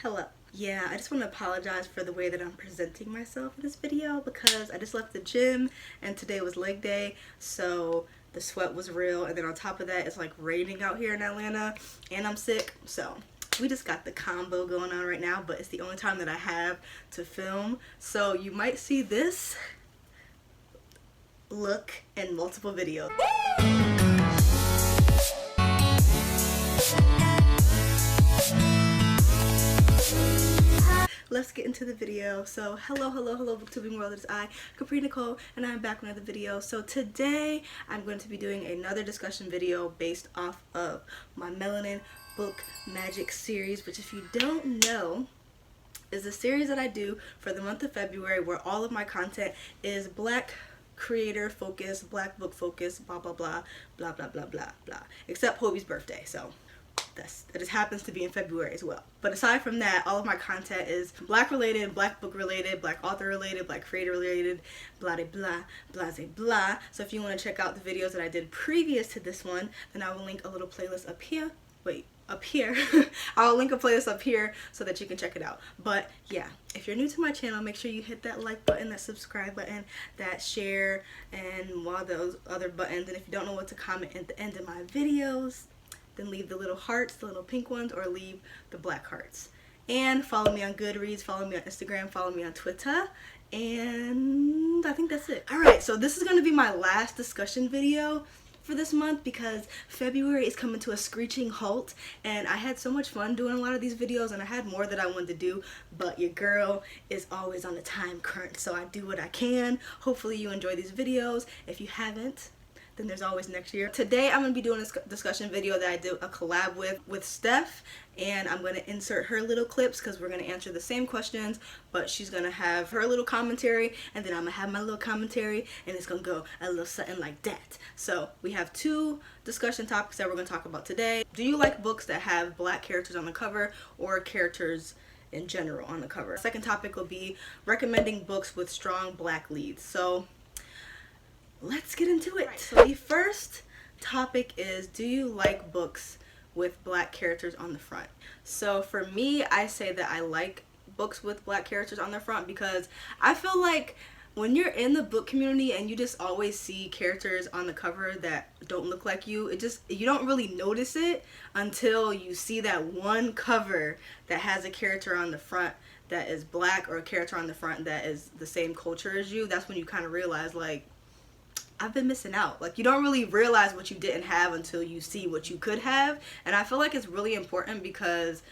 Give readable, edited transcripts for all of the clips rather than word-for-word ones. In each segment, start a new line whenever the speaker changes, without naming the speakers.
Hello. Yeah, I just want to apologize for the way that I'm presenting myself in this video because I just left the gym and today was leg day, so the sweat was real, and then on top of that it's like raining out here in Atlanta and I'm sick, so we just got the combo going on right now, but it's the only time that I have to film, so you might see this look in multiple videos. Let's get into the video. So hello booktubing world, it's I, Capri Nicole, and I'm back with another video. So today I'm going to be doing another discussion video based off of my Melanin book magic series, which if you don't know is a series that I do for the month of February where all of my content is black creator focused, black book focused, blah blah blah blah blah blah blah blah, except Hobie's birthday, so that just happens to be in February as well. But aside from that, all of my content is black related, black book related, black author related, black creator related, blah blah blah blah. So if you want to check out the videos that I did previous to this one, then I will link a little playlist up here. Up here. I'll link a playlist up here so that you can check it out. But yeah, if you're new to my channel, make sure you hit that like button, that subscribe button, that share, and all those other buttons. And if you don't know what to comment at the end of my videos, then leave the little hearts, the little pink ones, or leave the black hearts. And follow me on Goodreads, follow me on Instagram, follow me on Twitter, and I think that's it. Alright, so this is going to be my last discussion video for this month because February is coming to a screeching halt, and I had so much fun doing a lot of these videos, and I had more that I wanted to do, but your girl is always on a time crunch, so I do what I can. Hopefully you enjoy these videos. If you haven't, then there's always next year. Today I'm going to be doing a discussion video that I did a collab with Steph, and I'm going to insert her little clips because we're going to answer the same questions, but she's going to have her little commentary, and then I'm going to have my little commentary, and it's going to go a little something like that. So we have two discussion topics that we're going to talk about today. Do you like books that have black characters on the cover or characters in general on the cover? Second topic will be recommending books with strong black leads. So let's get into it. So the first topic is, do you like books with black characters on the front? So for me, I say that I like books with black characters on the front because I feel like when you're in the book community and you just always see characters on the cover that don't look like you, you don't really notice it until you see that one cover that has a character on the front that is black, or a character on the front that is the same culture as you. That's when you kind of realize, like, I've been missing out. Like, you don't really realize what you didn't have until you see what you could have. And I feel like it's really important because,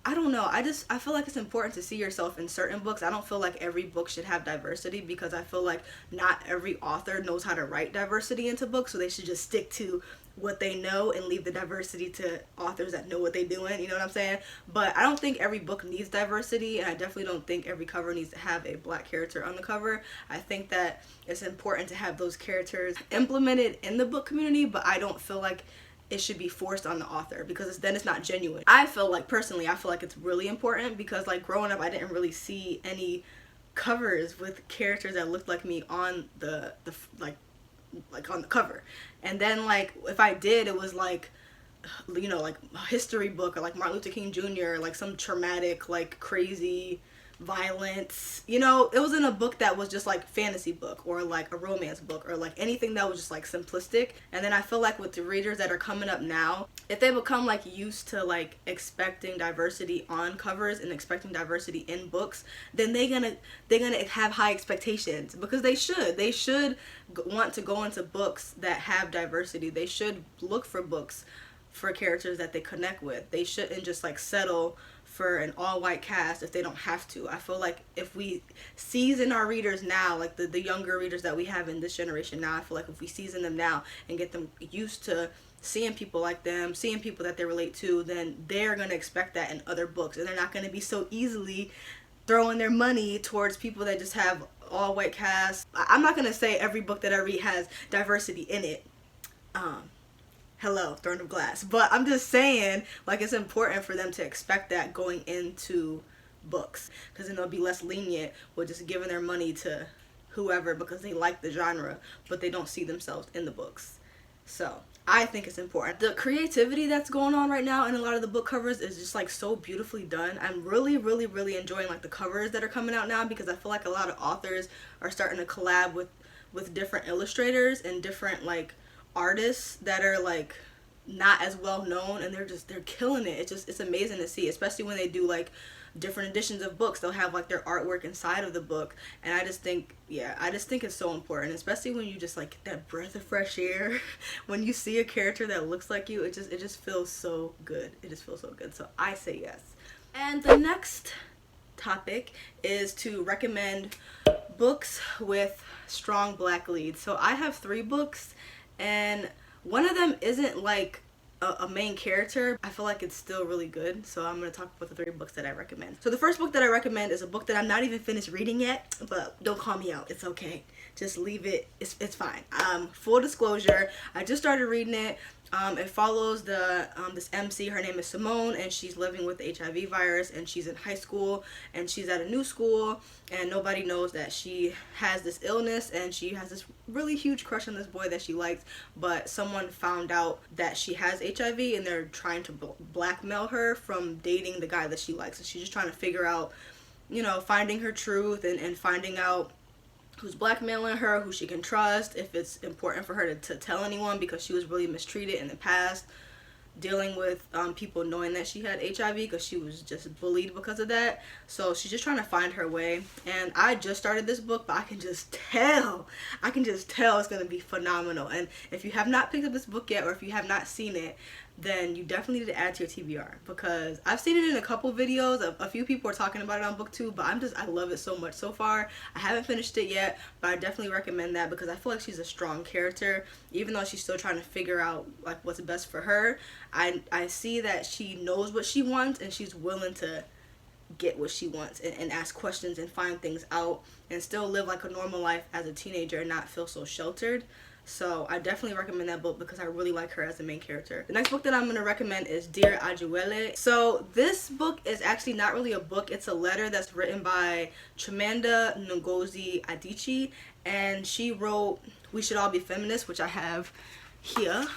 I don't know, I feel like it's important to see yourself in certain books. I don't feel like every book should have diversity because I feel like not every author knows how to write diversity into books, so they should just stick to what they know and leave the diversity to authors that know what they're doing, you know what I'm saying? But I don't think every book needs diversity, and I definitely don't think every cover needs to have a black character on the cover. I think that it's important to have those characters implemented in the book community, but I don't feel like it should be forced on the author because then it's not genuine. I feel like, personally, I feel like it's really important because, like, growing up I didn't really see any covers with characters that looked like me on the like on the cover. And then, like, if I did, it was like, you know, like a history book or like Martin Luther King Jr., like some traumatic, like crazy violence, you know. It wasn't a book that was just like fantasy book or like a romance book or like anything that was just like simplistic. And then I feel like with the readers that are coming up now, if they become like used to like expecting diversity on covers and expecting diversity in books, then they're gonna have high expectations because they should want to go into books that have diversity. They should look for books for characters that they connect with. They shouldn't just like settle for an all-white cast if they don't have to. I feel like if we season our readers now, like the younger readers that we have in this generation now, I feel like if we season them now and get them used to seeing people like them, seeing people that they relate to, then they're going to expect that in other books, and they're not going to be so easily throwing their money towards people that just have all-white casts. I'm not going to say every book that I read has diversity in it. Hello, Throne of Glass. But I'm just saying, like, it's important for them to expect that going into books, because then they'll be less lenient with just giving their money to whoever because they like the genre, but they don't see themselves in the books. So I think it's important. The creativity that's going on right now in a lot of the book covers is just like so beautifully done. I'm really enjoying like the covers that are coming out now, because I feel like a lot of authors are starting to collab with different illustrators and different like artists that are like not as well known, and they're killing it. It's amazing to see, especially when they do like different editions of books. They'll have like their artwork inside of the book, and I just think it's so important, especially when you just like get that breath of fresh air when you see a character that looks like you. It just feels so good. It just feels so good. So I say yes. And the next topic is to recommend books with strong black leads. So I have 3 books, and one of them isn't like a main character. I feel like it's still really good, so I'm going to talk about the 3 books that I recommend. So the first book that I recommend is a book that I'm not even finished reading yet, but don't call me out. It's okay. Just leave it. It's fine. Full disclosure, I just started reading it. It follows this MC. Her name is Simone, and she's living with the HIV virus, and she's in high school, and she's at a new school, and nobody knows that she has this illness, and she has this really huge crush on this boy that she likes, but someone found out that she has HIV, and they're trying to blackmail her from dating the guy that she likes. And she's just trying to figure out, you know, finding her truth and finding out who's blackmailing her, who she can trust, if it's important for her to tell anyone, because she was really mistreated in the past, dealing with people knowing that she had HIV, because she was just bullied because of that. So she's just trying to find her way, and I just started this book, but I can just tell it's going to be phenomenal. And if you have not picked up this book yet, or if you have not seen it, then you definitely need to add to your TBR, because I've seen it in a couple videos. A few people are talking about it on BookTube, but I love it so much so far. I haven't finished it yet, but I definitely recommend that, because I feel like she's a strong character, even though she's still trying to figure out like what's best for her. I see that she knows what she wants, and she's willing to get what she wants, and ask questions and find things out, and still live like a normal life as a teenager and not feel so sheltered. So I definitely recommend that book, because I really like her as the main character. The next book that I'm going to recommend is Dear Ajuele. So this book is actually not really a book. It's a letter that's written by Chimamanda Ngozi Adichie, and she wrote We Should All Be Feminists, which I have here.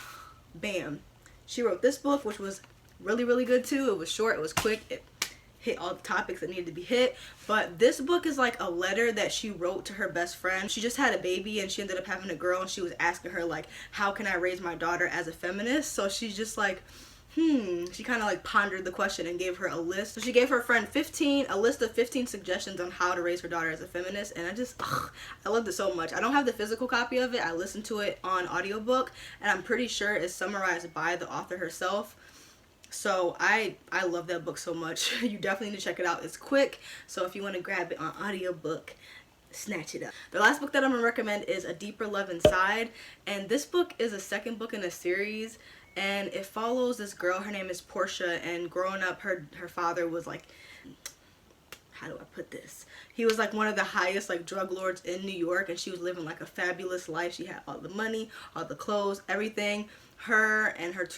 Bam. She wrote this book, which was really good too. It was short, it was quick, it hit all the topics that needed to be hit. But this book is like a letter that she wrote to her best friend. She just had a baby, and she ended up having a girl, and she was asking her like, how can I raise my daughter as a feminist? So she's just like, she kind of like pondered the question and gave her a list. So she gave her friend a list of 15 suggestions on how to raise her daughter as a feminist, and I loved it so much. I don't have the physical copy of it. I listened to it on audiobook, and I'm pretty sure it's summarized by the author herself. So I love that book so much. You definitely need to check it out. It's quick, so if you want to grab it on audiobook, snatch it up. The last book that I'm gonna recommend is A Deeper Love Inside, and this book is a second book in a series, and it follows this girl. Her name is Portia, and growing up, her father was like, how do I put this? He was like one of the highest like drug lords in New York, and she was living like a fabulous life. She had all the money, all the clothes, everything. Her and her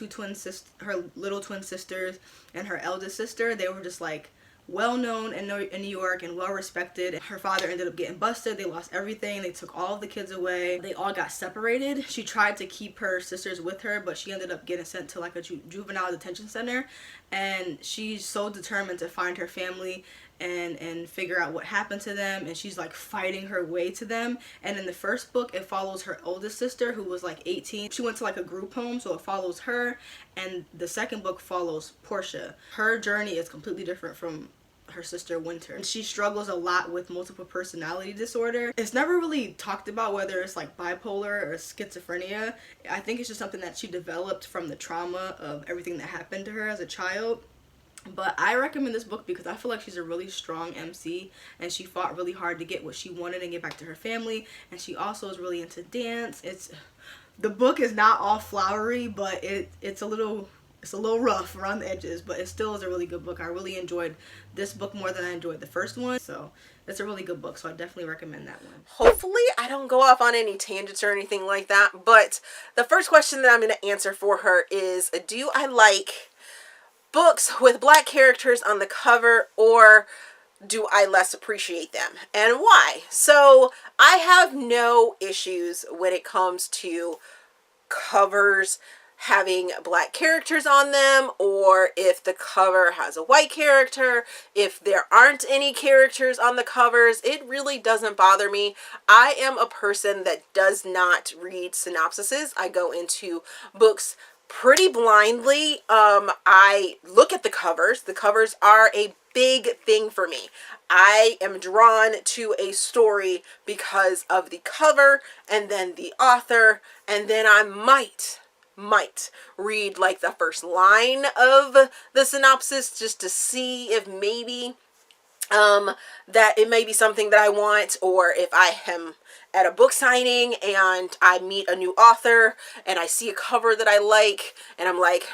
her little twin sisters and her eldest sister, they were just like well known in New York and well respected. Her father ended up getting busted. They lost everything. They took all of the kids away. They all got separated. She tried to keep her sisters with her, but she ended up getting sent to like a juvenile detention center, and she's so determined to find her family and figure out what happened to them, and she's like fighting her way to them. And in the first book, it follows her oldest sister, who was like 18. She went to like a group home, so it follows her. And the second book follows Portia. Her journey is completely different from her sister Winter, and she struggles a lot with multiple personality disorder. It's never really talked about whether it's like bipolar or schizophrenia. I think it's just something that she developed from the trauma of everything that happened to her as a child. But I recommend this book because I feel like she's a really strong MC, and she fought really hard to get what she wanted and get back to her family. And she also is really into dance. The book is not all flowery, but it's a little rough around the edges, but it still is a really good book. I really enjoyed this book more than I enjoyed the first one, so it's a really good book, so I definitely recommend that one.
Hopefully I don't go off on any tangents or anything like that, but the first question that I'm going to answer for her is, do I like books with black characters on the cover, or do I less appreciate them, and why? So I have no issues when it comes to covers having black characters on them, or if the cover has a white character, if there aren't any characters on the covers, it really doesn't bother me. I am a person that does not read synopsises. I go into books pretty blindly. I look at the covers. The covers are a big thing for me. I am drawn to a story because of the cover and then the author, and then I might read like the first line of the synopsis just to see if maybe that it may be something that I want, or if I am at a book signing and I meet a new author and I see a cover that I like and I'm like,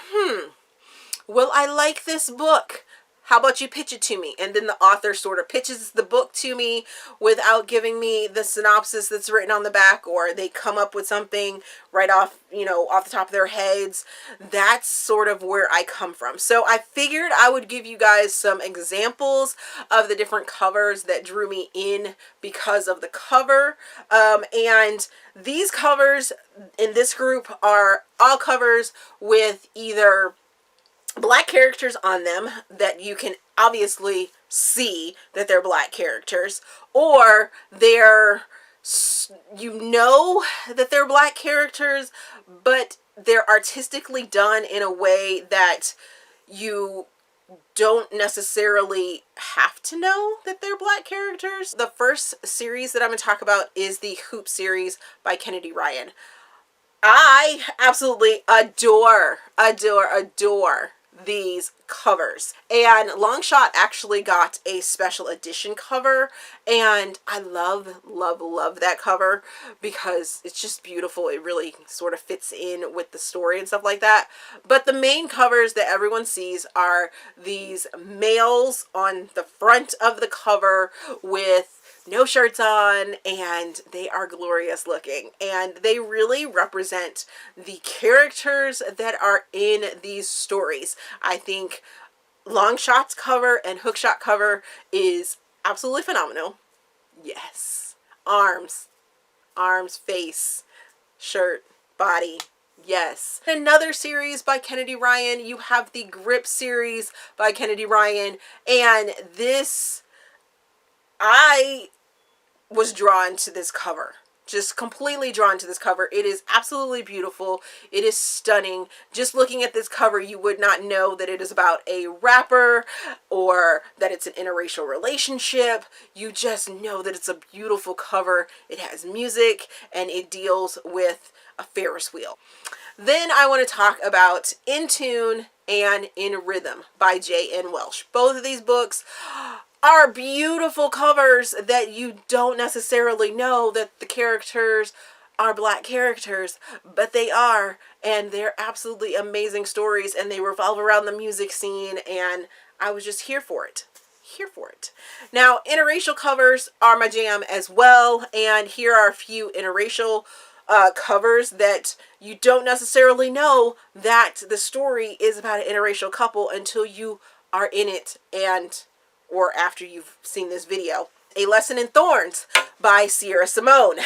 will I like this book? How about you pitch it to me? And then the author sort of pitches the book to me without giving me the synopsis that's written on the back, or they come up with something right off, off the top of their heads. That's sort of where I come from. So I figured I would give you guys some examples of the different covers that drew me in because of the cover. And these covers in this group are all covers with either black characters on them that you can obviously see that they're black characters, or they're, that they're black characters, but they're artistically done in a way that you don't necessarily have to know that they're black characters. The first series that I'm going to talk about is the Hoop series by Kennedy Ryan. I absolutely adore these covers, and Longshot actually got a special edition cover, and I love that cover because it's just beautiful. It really sort of fits in with the story and stuff like that. But the main covers that everyone sees are these males on the front of the cover with no shirts on, and they are glorious looking, and they really represent the characters that are in these stories. I think Longshot's cover and Hookshot cover is absolutely phenomenal. Yes. Arms, face, shirt, body. Yes. Another series by Kennedy Ryan, you have the Grip series by Kennedy Ryan, and this, I was drawn to this cover. Just completely drawn to this cover. It is absolutely beautiful. It is stunning. Just looking at this cover, you would not know that it is about a rapper or that it's an interracial relationship. You just know that it's a beautiful cover. It has music and it deals with a Ferris wheel. Then I want to talk about In Tune and In Rhythm by J.N. Welsh. Both of these books are beautiful covers that you don't necessarily know that the characters are black characters, but they are, and they're absolutely amazing stories, and they revolve around the music scene, and I was just here for it. Now, interracial covers are my jam as well, and here are a few interracial covers that you don't necessarily know that the story is about an interracial couple until you are in it or after you've seen this video. A Lesson in Thorns by Sierra Simone.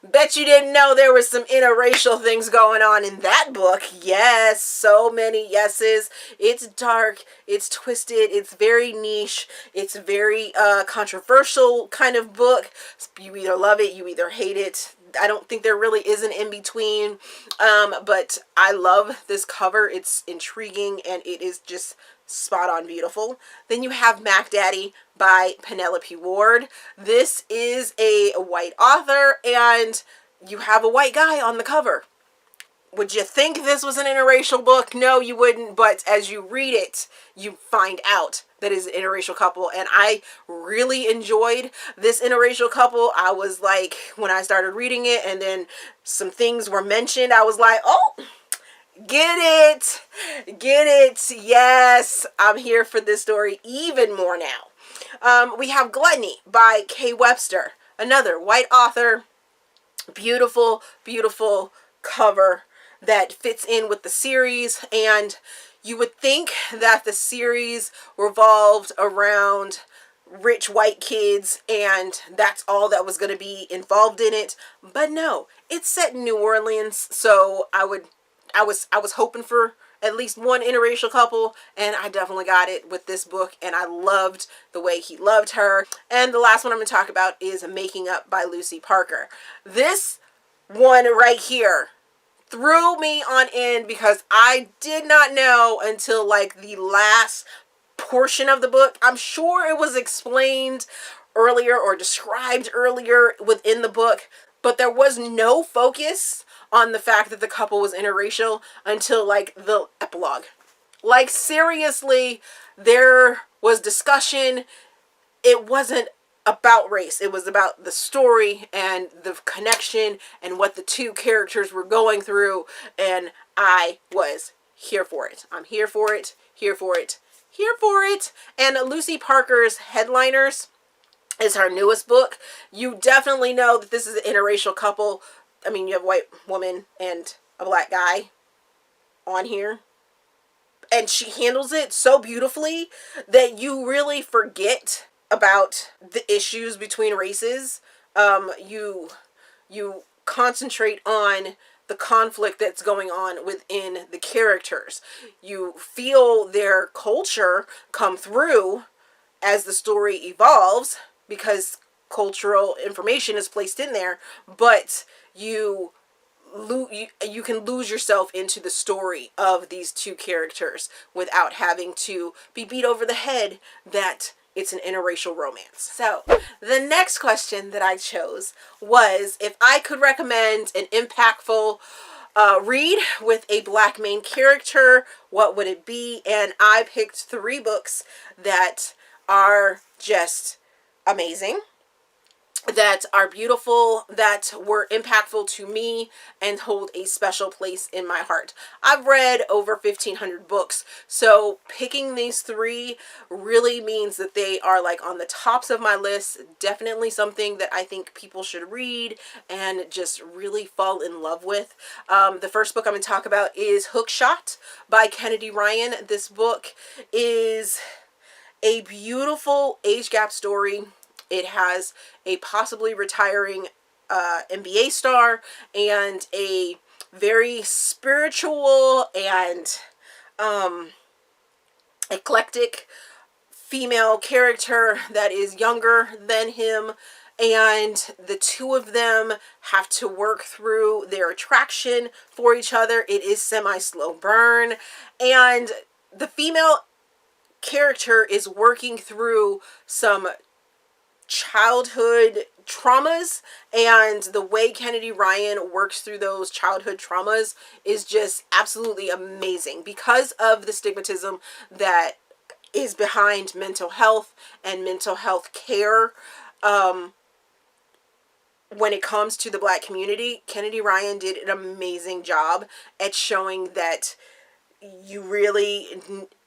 Bet you didn't know there was some interracial things going on in that book. Yes, so many yeses. It's dark, it's twisted, it's very niche, it's very controversial kind of book. You either love it, you either hate it. I don't think there really is an in-between, but I love this cover. It's intriguing and it is just spot on beautiful. Then you have Mac Daddy by Penelope Ward. This is a white author and you have a white guy on the cover. Would you think this was an interracial book? No, you wouldn't, but as you read it, you find out that it's an interracial couple, and I really enjoyed this interracial couple. I was like, when I started reading it and then some things were mentioned, I was like, oh, get it, yes, I'm here for this story even more now. We have Gluttony by Kay Webster, another white author, beautiful cover that fits in with the series, and you would think that the series revolved around rich white kids and that's all that was going to be involved in it, but no, it's set in New Orleans, so I would I was hoping for at least one interracial couple, and I definitely got it with this book, and I loved the way he loved her. And the last one I'm going to talk about is Making Up by Lucy Parker. This one right here threw me on end because I did not know until like the last portion of the book. I'm sure it was explained earlier or described earlier within the book, but there was no focus on the fact that the couple was interracial until like the epilogue. Like seriously, there was discussion. It wasn't about race. It was about the story and the connection and what the two characters were going through, and I was here for it. I'm here for it, here for it, here for it. And Lucy Parker's Headliners is her newest book. You definitely know that this is an interracial couple. I mean, you have a white woman and a black guy on here. And she handles it so beautifully that you really forget about the issues between races. You concentrate on the conflict that's going on within the characters. You feel their culture come through as the story evolves, because cultural information is placed in there, but you can lose yourself into the story of these two characters without having to be beat over the head that it's an interracial romance. So the next question that I chose was if I could recommend an impactful read with a black main character, what would it be? And I picked 3 books that are just amazing, that are beautiful, that were impactful to me, and hold a special place in my heart. I've read over 1,500 books, so picking these 3 really means that they are like on the tops of my list. Definitely something that I think people should read and just really fall in love with. The first book I'm going to talk about is Hookshot by Kennedy Ryan. This book is a beautiful age gap story. It has a possibly retiring NBA star and a very spiritual and eclectic female character that is younger than him, and the two of them have to work through their attraction for each other. It is semi-slow burn, and the female character is working through some childhood traumas, and the way Kennedy Ryan works through those childhood traumas is just absolutely amazing because of the stigmatism that is behind mental health and mental health care. When it comes to the black community, Kennedy Ryan did an amazing job at showing that you really,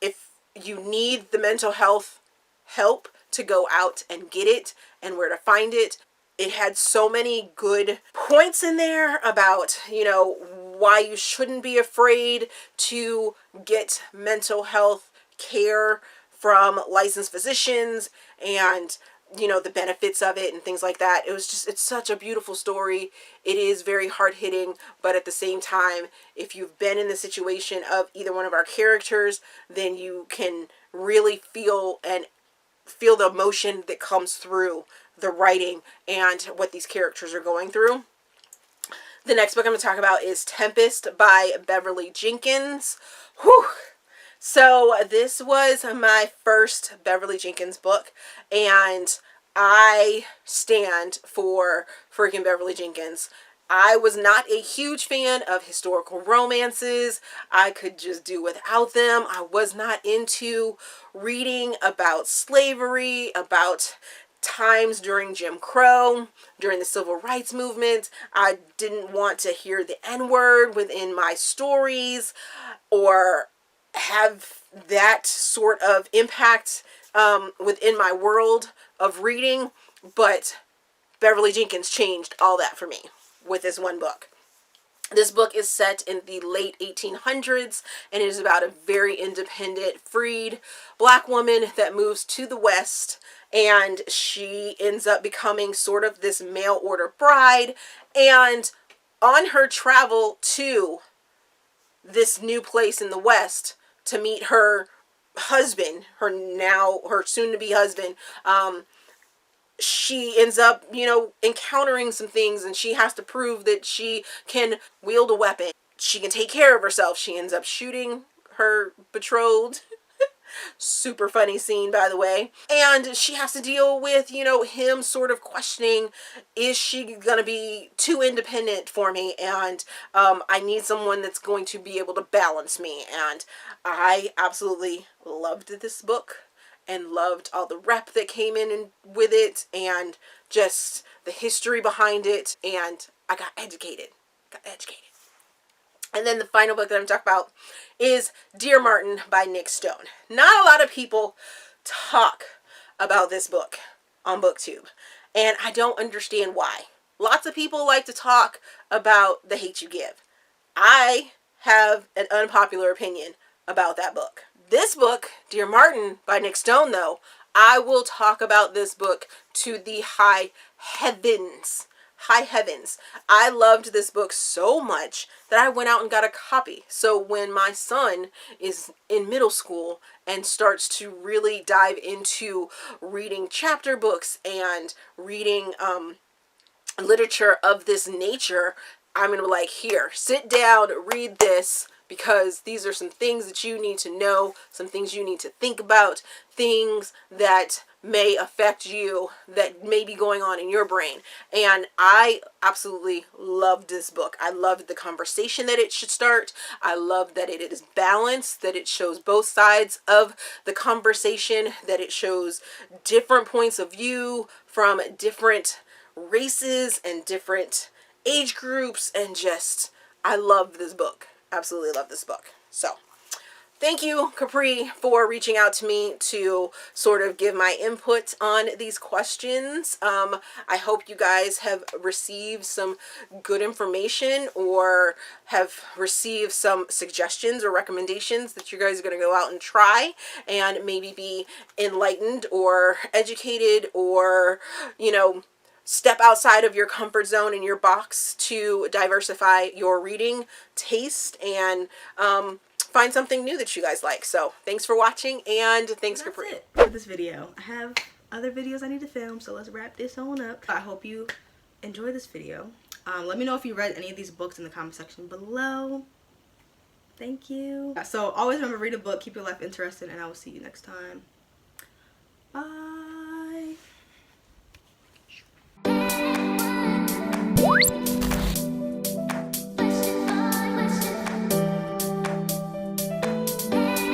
if you need the mental health help, to go out and get it and where to find it. It had so many good points in there about, you know, why you shouldn't be afraid to get mental health care from licensed physicians, and, you know, the benefits of it and things like that. It was just, it's such a beautiful story. It is very hard-hitting, but at the same time, if you've been in the situation of either one of our characters, then you can really feel the emotion that comes through the writing and what these characters are going through. The next book I'm going to talk about is Tempest by Beverly Jenkins. Whew. So this was my first Beverly Jenkins book, and I stand for freaking Beverly Jenkins. I was not a huge fan of historical romances. I could just do without them. I was not into reading about slavery, about times during Jim Crow, during the Civil Rights Movement. I didn't want to hear the N-word within my stories or have that sort of impact within my world of reading. But Beverly Jenkins changed all that for me with this one book. This book is set in the late 1800s, and it is about a very independent, freed black woman that moves to the West, and she ends up becoming sort of this mail order bride. And on her travel to this new place in the West to meet her husband, her soon-to-be husband. She ends up, encountering some things, and she has to prove that she can wield a weapon. She can take care of herself. She ends up shooting her betrothed. Super funny scene, by the way. And she has to deal with, him sort of questioning, is she gonna be too independent for me? And I need someone that's going to be able to balance me. And I absolutely loved this book and loved all the rep that came in and with it, and just the history behind it. And I got educated. And then the final book that I'm talking about is Dear Martin by Nick Stone. Not a lot of people talk about this book on BookTube, and I don't understand why. Lots of people like to talk about The Hate U Give. I have an unpopular opinion about that book. This book, Dear Martin by Nick Stone, though, I will talk about this book to the high heavens. High heavens. I loved this book so much that I went out and got a copy. So when my son is in middle school and starts to really dive into reading chapter books and reading literature of this nature, I'm going to be like, here, sit down, read this, because these are some things that you need to know, some things you need to think about, things that may affect you, that may be going on in your brain. And I absolutely loved this book. I loved the conversation that it should start. I love that it is balanced, that it shows both sides of the conversation, that it shows different points of view from different races and different age groups, and just, I love this book. Absolutely love this book. So thank you, Capri, for reaching out to me to sort of give my input on these questions. I hope you guys have received some good information, or have received some suggestions or recommendations that you guys are going to go out and try and maybe be enlightened or educated, or, step outside of your comfort zone and your box to diversify your reading taste and find something new that you guys like. So thanks for watching, and thanks
That's
Capri.
it for this video. I have other videos I need to film, so let's wrap this on up. I hope you enjoyed this video. Let me know if you read any of these books in the comment section below. Thank you. So always remember, read a book, keep your life interesting, and I will see you next time. Bye.